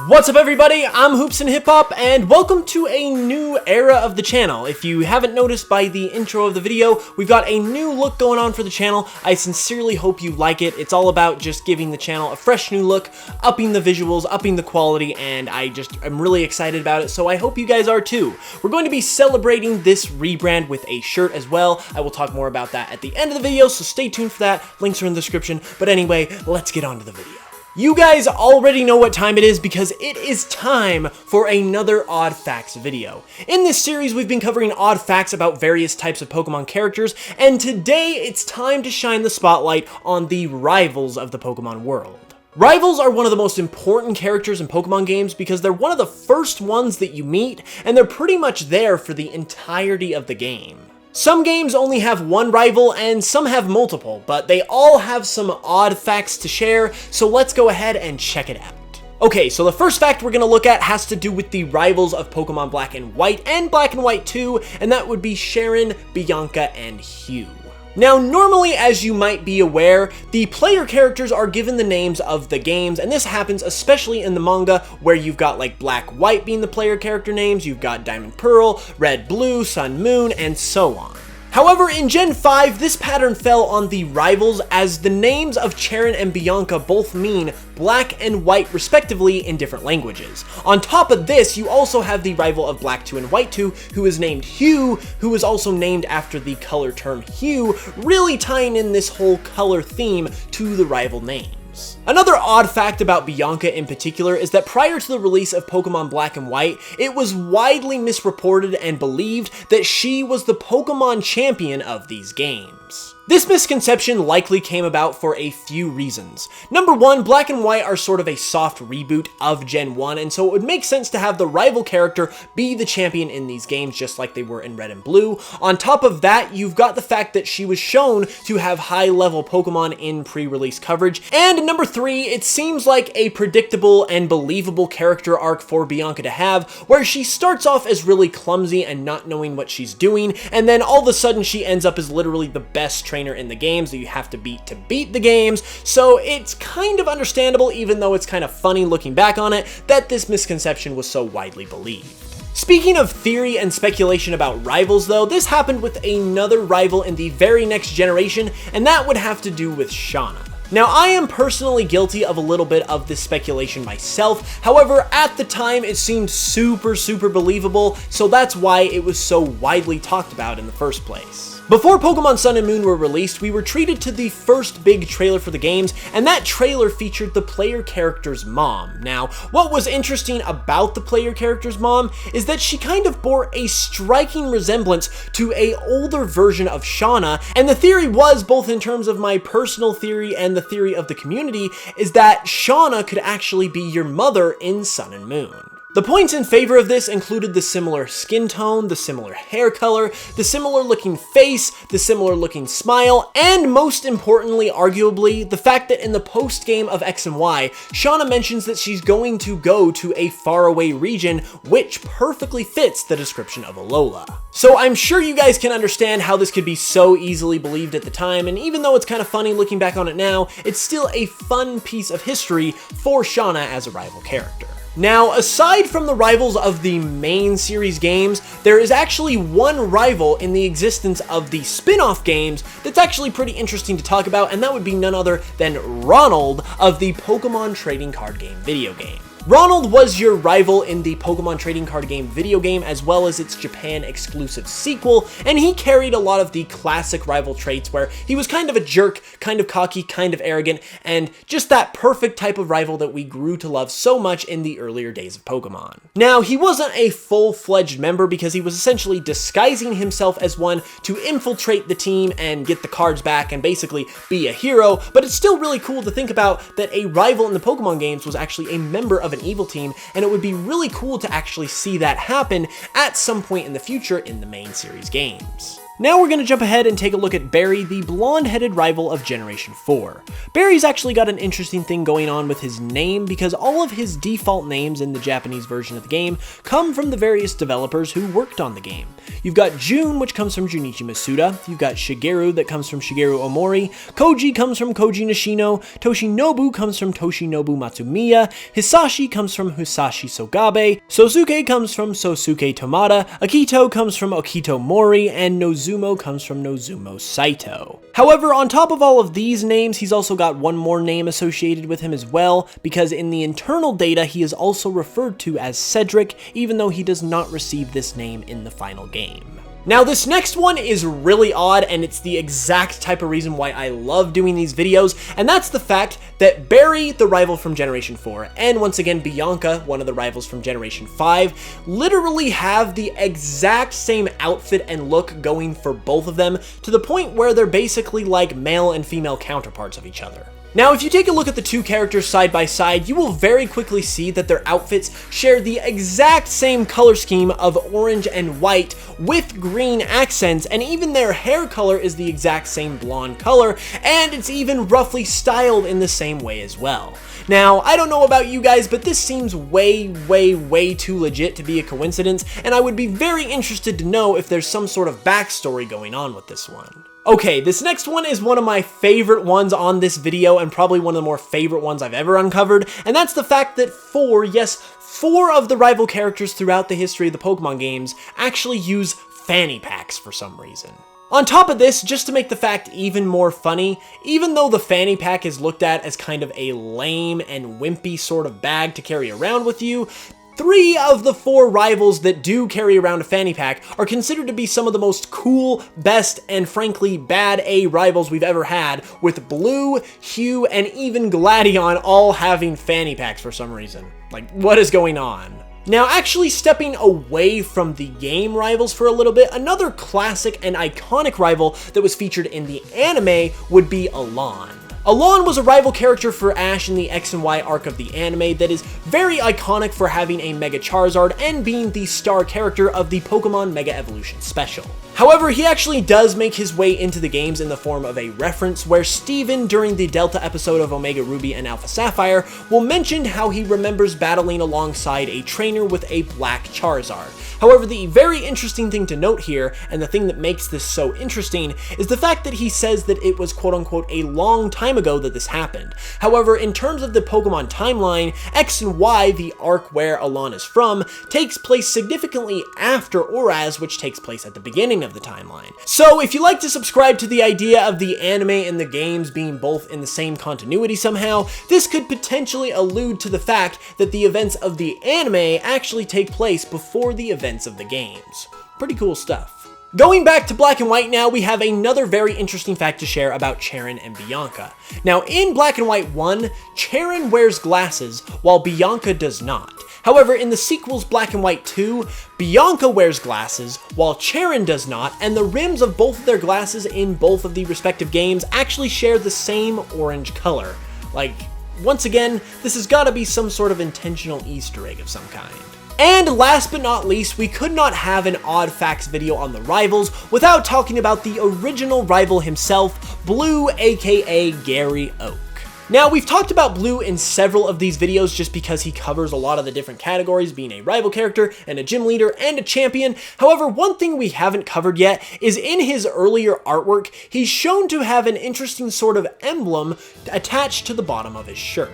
What's up everybody, I'm HoopsandHipHop and welcome to a new era of the channel. If you haven't noticed by the intro of the video, we've got a new look going on for the channel. I sincerely hope you like it. It's all about just giving the channel a fresh new look, upping the visuals, upping the quality, and I'm really excited about it, so I hope you guys are too. We're going to be celebrating this rebrand with a shirt as well. I will talk more about that at the end of the video, so stay tuned for that. Links are in the description, but anyway, let's get on to the video. You guys already know what time it is because it is time for another Odd Facts video. In this series, we've been covering odd facts about various types of Pokemon characters, and today it's time to shine the spotlight on the rivals of the Pokemon world. Rivals are one of the most important characters in Pokemon games because they're one of the first ones that you meet, and they're pretty much there for the entirety of the game. Some games only have one rival and some have multiple, but they all have some odd facts to share, so let's go ahead and check it out. Okay, so the first fact we're going to look at has to do with the rivals of Pokemon Black and White and Black and White 2, and that would be Sharon, Bianca, and Hau. Now, normally, as you might be aware, the player characters are given the names of the games, and this happens especially in the manga, where you've got like Black, White being the player character names, you've got Diamond, Pearl, Red, Blue, Sun, Moon, and so on. However, in Gen 5, this pattern fell on the rivals as the names of Sharon and Bianca both mean black and white respectively in different languages. On top of this, you also have the rival of Black 2 and White 2, who is named Hau, who is also named after the color term hue, really tying in this whole color theme to the rival names. Another odd fact about Bianca in particular is that prior to the release of Pokemon Black and White, it was widely misreported and believed that she was the Pokemon champion of these games. This misconception likely came about for a few reasons. Number one, Black and White are sort of a soft reboot of Gen 1, and so it would make sense to have the rival character be the champion in these games just like they were in Red and Blue. On top of that, you've got the fact that she was shown to have high-level Pokemon in pre-release coverage. And number three, it seems like a predictable and believable character arc for Bianca to have, where she starts off as really clumsy and not knowing what she's doing, and then all of a sudden she ends up as literally the best trainer in the games that you have to beat the games, so it's kind of understandable, even though it's kind of funny looking back on it, that this misconception was so widely believed. Speaking of theory and speculation about rivals though, this happened with another rival in the very next generation, and that would have to do with Shauna. Now, I am personally guilty of a little bit of this speculation myself, however, at the time it seemed super believable, so that's why it was so widely talked about in the first place. Before Pokemon Sun and Moon were released, we were treated to the first big trailer for the games, and that trailer featured the player character's mom. Now, what was interesting about the player character's mom is that she kind of bore a striking resemblance to an older version of Shauna, and the theory was, both in terms of my personal theory and the theory of the community, is that Shauna could actually be your mother in Sun and Moon. The points in favor of this included the similar skin tone, the similar hair color, the similar looking face, the similar looking smile, and most importantly, arguably, the fact that in the post-game of X and Y, Shauna mentions that she's going to go to a faraway region, which perfectly fits the description of Alola. So I'm sure you guys can understand how this could be so easily believed at the time, and even though it's kind of funny looking back on it now, it's still a fun piece of history for Shauna as a rival character. Now, aside from the rivals of the main series games, there is actually one rival in the existence of the spin-off games that's actually pretty interesting to talk about, and that would be none other than Ronald of the Pokemon trading card game video game. Ronald was your rival in the Pokemon trading card game video game, as well as its Japan exclusive sequel, and he carried a lot of the classic rival traits where he was kind of a jerk, kind of cocky, kind of arrogant, and just that perfect type of rival that we grew to love so much in the earlier days of Pokemon. Now, he wasn't a full-fledged member because he was essentially disguising himself as one to infiltrate the team and get the cards back and basically be a hero, but it's still really cool to think about that a rival in the Pokemon games was actually a member of an evil team, and it would be really cool to actually see that happen at some point in the future in the main series games. Now we're going to jump ahead and take a look at Barry, the blonde-headed rival of Generation 4. Barry's actually got an interesting thing going on with his name because all of his default names in the Japanese version of the game come from the various developers who worked on the game. You've got Jun, which comes from Junichi Masuda, you've got Shigeru that comes from Shigeru Omori, Koji comes from Koji Nishino, Toshinobu comes from Toshinobu Matsumiya, Hisashi comes from Hisashi Sogabe, Sosuke comes from Sosuke Tomada, Akito comes from Akito Mori, and Nozumo comes from Nozumo Saito. However, on top of all of these names, he's also got one more name associated with him as well, because in the internal data he is also referred to as Cedric, even though he does not receive this name in the final game. Now this next one is really odd, and it's the exact type of reason why I love doing these videos, and that's the fact that Barry, the rival from Generation 4, and once again Bianca, one of the rivals from Generation 5, literally have the exact same outfit and look going for both of them, to the point where they're basically like male and female counterparts of each other. Now, if you take a look at the two characters side by side, you will very quickly see that their outfits share the exact same color scheme of orange and white with green accents, and even their hair color is the exact same blonde color, and it's even roughly styled in the same way as well. Now, I don't know about you guys, but this seems way too legit to be a coincidence, and I would be very interested to know if there's some sort of backstory going on with this one. Okay, this next one is one of my favorite ones on this video and probably one of the more favorite ones I've ever uncovered, and that's the fact that four of the rival characters throughout the history of the Pokemon games actually use fanny packs for some reason. On top of this, just to make the fact even more funny, even though the fanny pack is looked at as kind of a lame and wimpy sort of bag to carry around with you, 3 of the 4 rivals that do carry around a fanny pack are considered to be some of the most cool, best, and frankly bad A rivals we've ever had, with Blue, Hue, and even Gladion all having fanny packs for some reason. Like, what is going on? Now, actually stepping away from the game rivals for a little bit, another classic and iconic rival that was featured in the anime would be Alain. Alain was a rival character for Ash in the X and Y arc of the anime that is very iconic for having a Mega Charizard and being the star character of the Pokémon Mega Evolution Special. However, he actually does make his way into the games in the form of a reference where Steven, during the Delta episode of Omega Ruby and Alpha Sapphire, will mention how he remembers battling alongside a trainer with a black Charizard. However, the very interesting thing to note here, and the thing that makes this so interesting, is the fact that he says that it was quote-unquote a long time ago that this happened. However, in terms of the Pokemon timeline, X and Y, the arc where Alain is from, takes place significantly after Oraz, which takes place at the beginning of the timeline. So if you like to subscribe to the idea of the anime and the games being both in the same continuity somehow, this could potentially allude to the fact that the events of the anime actually take place before the events of the games. Pretty cool stuff. Going back to Black and White now, we have another very interesting fact to share about Cheren and Bianca. Now, in Black and White 1, Cheren wears glasses, while Bianca does not. However, in the sequels Black and White 2, Bianca wears glasses, while Cheren does not, and the rims of both of their glasses in both of the respective games actually share the same orange color. Like, once again, this has got to be some sort of intentional Easter egg of some kind. And last but not least, we could not have an odd facts video on the rivals without talking about the original rival himself, Blue, aka Gary Oak. Now, we've talked about Blue in several of these videos just because he covers a lot of the different categories, being a rival character, and a gym leader, and a champion. However, one thing we haven't covered yet is in his earlier artwork, he's shown to have an interesting sort of emblem attached to the bottom of his shirt.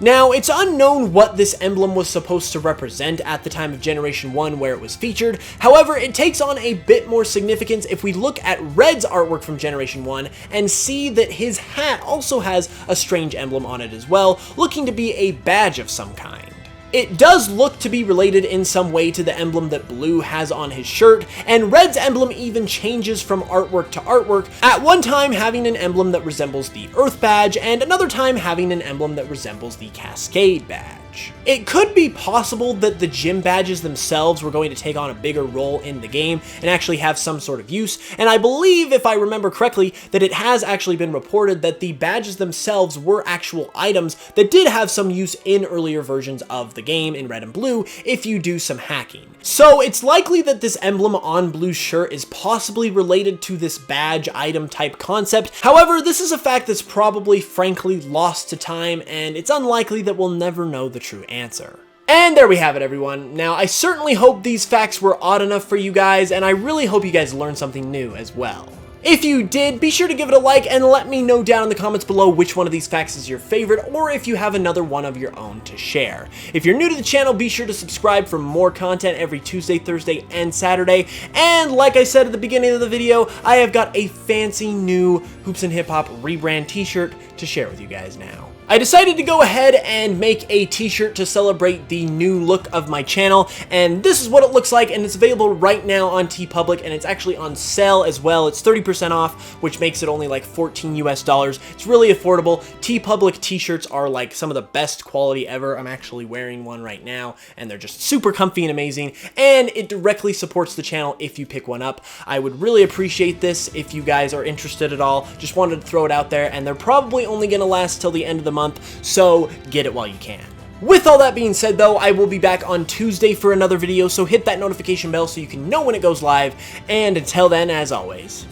Now, it's unknown what this emblem was supposed to represent at the time of Generation 1 where it was featured. However, it takes on a bit more significance if we look at Red's artwork from Generation 1 and see that his hat also has a strange emblem on it as well, looking to be a badge of some kind. It does look to be related in some way to the emblem that Blue has on his shirt, and Red's emblem even changes from artwork to artwork, at one time having an emblem that resembles the Earth badge, and another time having an emblem that resembles the Cascade badge. badge. It could be possible that the gym badges themselves were going to take on a bigger role in the game and actually have some sort of use, and I believe, if I remember correctly, that it has actually been reported that the badges themselves were actual items that did have some use in earlier versions of the game in Red and Blue if you do some hacking. So it's likely that this emblem on Blue's shirt is possibly related to this badge item type concept. However, this is a fact that's probably frankly lost to time, and it's unlikely that we'll never know the true answer. And there we have it, everyone. Now, I certainly hope these facts were odd enough for you guys, and I really hope you guys learned something new as well. If you did, be sure to give it a like and let me know down in the comments below which one of these facts is your favorite, or if you have another one of your own to share. If you're new to the channel, be sure to subscribe for more content every Tuesday, Thursday, and Saturday. And like I said at the beginning of the video, I have got a fancy new Hoops and Hip Hop rebrand t-shirt to share with you guys now. I decided to go ahead and make a t-shirt to celebrate the new look of my channel, and this is what it looks like, and it's available right now on TeePublic, and it's actually on sale as well. It's 30% off, which makes it only like $14 US. It's really affordable. TeePublic t-shirts are like some of the best quality ever. I'm actually wearing one right now, and they're just super comfy and amazing, and it directly supports the channel if you pick one up. I would really appreciate this if you guys are interested at all. Just wanted to throw it out there, and they're probably only going to last till the end of the month, so get it while you can. With all that being said though, I will be back on Tuesday for another video, so hit that notification bell so you can know when it goes live, and until then, as always,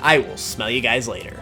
I will smell you guys later.